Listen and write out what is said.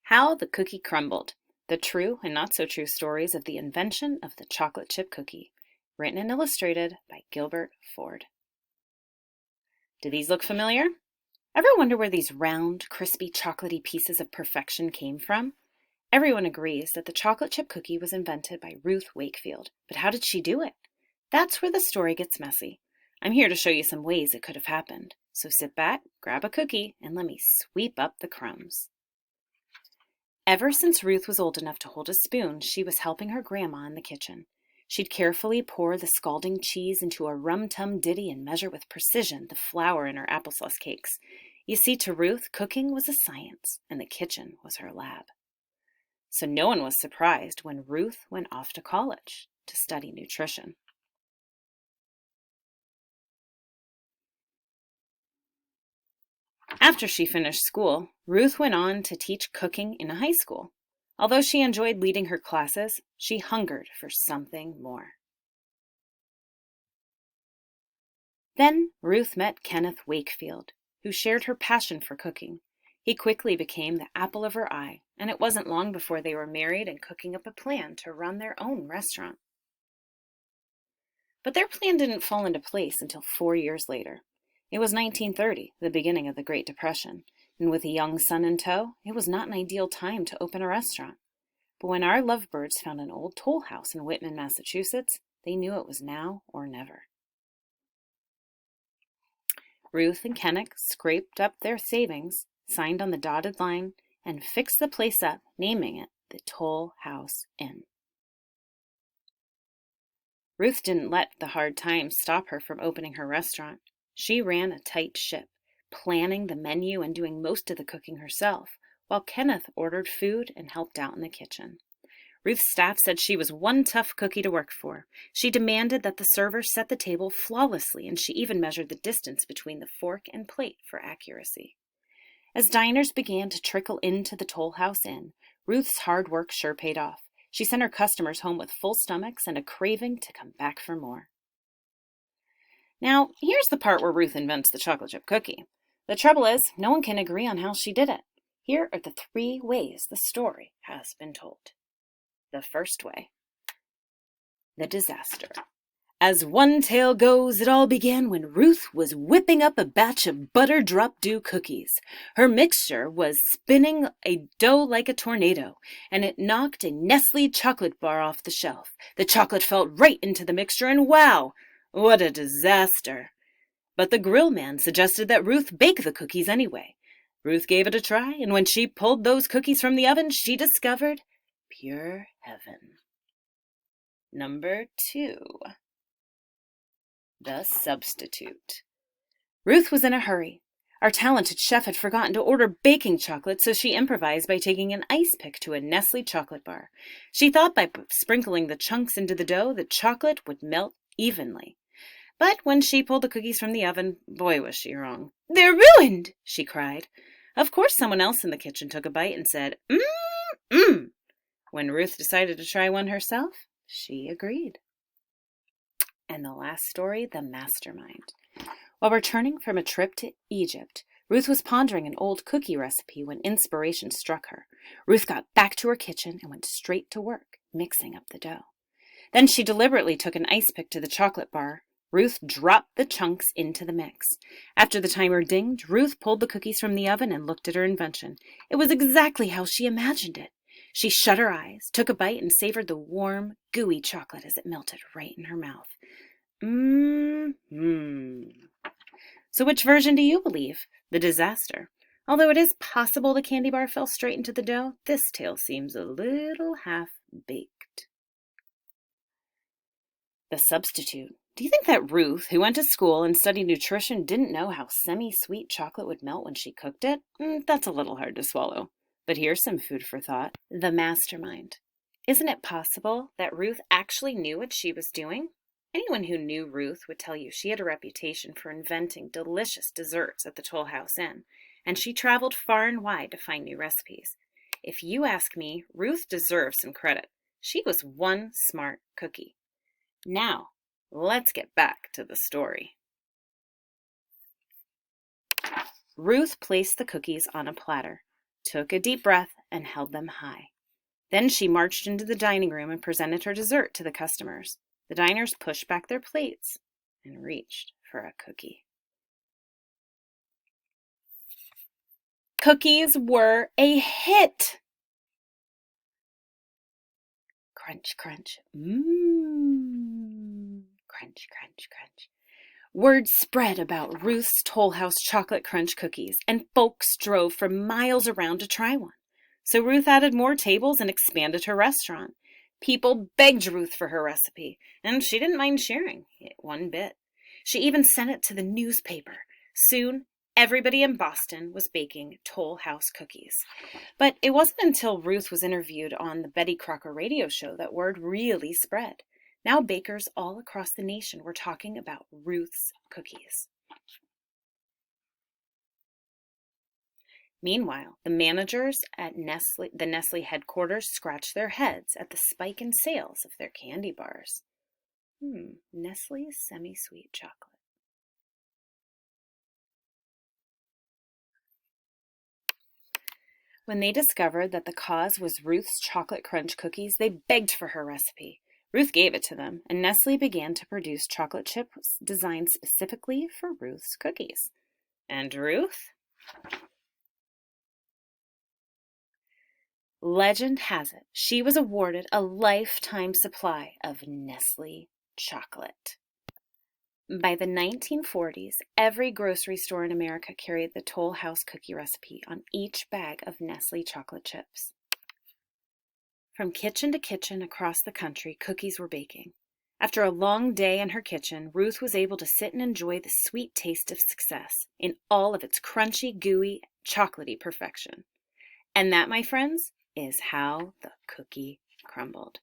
How the Cookie Crumbled, the true and not so true stories of the invention of the chocolate chip cookie, written and illustrated by Gilbert Ford. Do these look familiar? Ever wonder where these round, crispy, chocolatey pieces of perfection came from? Everyone agrees that the chocolate chip cookie was invented by Ruth Wakefield, but how did she do it? That's where the story gets messy. I'm here to show you some ways it could have happened. So sit back, grab a cookie, and let me sweep up the crumbs. Ever since Ruth was old enough to hold a spoon, she was helping her grandma in the kitchen. She'd carefully pour the scalding cheese into a rum-tum ditty and measure with precision the flour in her applesauce cakes. You see, to Ruth, cooking was a science, and the kitchen was her lab. So no one was surprised when Ruth went off to college to study nutrition. After she finished school, Ruth went on to teach cooking in a high school. Although she enjoyed leading her classes, she hungered for something more. Then Ruth met Kenneth Wakefield, who shared her passion for cooking. He quickly became the apple of her eye, and it wasn't long before they were married and cooking up a plan to run their own restaurant. But their plan didn't fall into place until 4 years later. It was 1930, the beginning of the Great Depression, and with a young son in tow, it was not an ideal time to open a restaurant. But when our lovebirds found an old toll house in Whitman, Massachusetts, they knew it was now or never. Ruth and Kenneth scraped up their savings, signed on the dotted line, and fixed the place up, naming it the Toll House Inn. Ruth didn't let the hard times stop her from opening her restaurant. She ran a tight ship, planning the menu and doing most of the cooking herself, while Kenneth ordered food and helped out in the kitchen. Ruth's staff said she was one tough cookie to work for. She demanded that the servers set the table flawlessly, and she even measured the distance between the fork and plate for accuracy. As diners began to trickle into the Toll House Inn, Ruth's hard work sure paid off. She sent her customers home with full stomachs and a craving to come back for more. Now, here's the part where Ruth invents the chocolate chip cookie. The trouble is, no one can agree on how she did it. Here are the 3 ways the story has been told. The first way: the disaster. As one tale goes, it all began when Ruth was whipping up a batch of butter drop dew cookies. Her mixture was spinning a dough like a tornado, and it knocked a Nestle chocolate bar off the shelf. The chocolate fell right into the mixture, and wow! What a disaster! But the grill man suggested that Ruth bake the cookies anyway. Ruth gave it a try, and when she pulled those cookies from the oven, she discovered pure heaven. Number 2. The substitute. Ruth was in a hurry. Our talented chef had forgotten to order baking chocolate, so she improvised by taking an ice pick to a Nestle chocolate bar. She thought by sprinkling the chunks into the dough, the chocolate would melt evenly. But when she pulled the cookies from the oven, boy was she wrong. "They're ruined!" she cried. Of course someone else in the kitchen took a bite and said, "Mmm." When Ruth decided to try one herself, she agreed. And the last story, the mastermind. While returning from a trip to Egypt, Ruth was pondering an old cookie recipe when inspiration struck her. Ruth got back to her kitchen and went straight to work, mixing up the dough. Then she deliberately took an ice pick to the chocolate bar. Ruth dropped the chunks into the mix. After the timer dinged, Ruth pulled the cookies from the oven and looked at her invention. It was exactly how she imagined it. She shut her eyes, took a bite, and savored the warm, gooey chocolate as it melted right in her mouth. So which version do you believe? The disaster. Although it is possible the candy bar fell straight into the dough, this tale seems a little half-baked. The substitute. Do you think that Ruth, who went to school and studied nutrition, didn't know how semi-sweet chocolate would melt when she cooked it? That's a little hard to swallow. But here's some food for thought. The mastermind. Isn't it possible that Ruth actually knew what she was doing? Anyone who knew Ruth would tell you she had a reputation for inventing delicious desserts at the Toll House Inn, and she traveled far and wide to find new recipes. If you ask me, Ruth deserves some credit. She was one smart cookie. Now, let's get back to the story. Ruth placed the cookies on a platter, took a deep breath, and held them high. Then she marched into the dining room and presented her dessert to the customers. The diners pushed back their plates and reached for a cookie. Cookies were a hit. Crunch, crunch. Mmm. Crunch, crunch, crunch. Word spread about Ruth's Toll House chocolate crunch cookies, and folks drove for miles around to try one. So Ruth added more tables and expanded her restaurant. People begged Ruth for her recipe, and she didn't mind sharing it one bit. She even sent it to the newspaper. Soon, everybody in Boston was baking Toll House cookies. But it wasn't until Ruth was interviewed on the Betty Crocker radio show that word really spread. Now bakers all across the nation were talking about Ruth's cookies. Meanwhile, the managers at the Nestle headquarters scratched their heads at the spike in sales of their candy bars. Nestle's semi-sweet chocolate. When they discovered that the cause was Ruth's chocolate crunch cookies, they begged for her recipe. Ruth gave it to them, and Nestle began to produce chocolate chips designed specifically for Ruth's cookies. And Ruth? Legend has it, she was awarded a lifetime supply of Nestle chocolate. By the 1940s, every grocery store in America carried the Toll House cookie recipe on each bag of Nestle chocolate chips. From kitchen to kitchen across the country, cookies were baking. After a long day in her kitchen, Ruth was able to sit and enjoy the sweet taste of success in all of its crunchy, gooey, chocolatey perfection. And that, my friends, is how the cookie crumbled.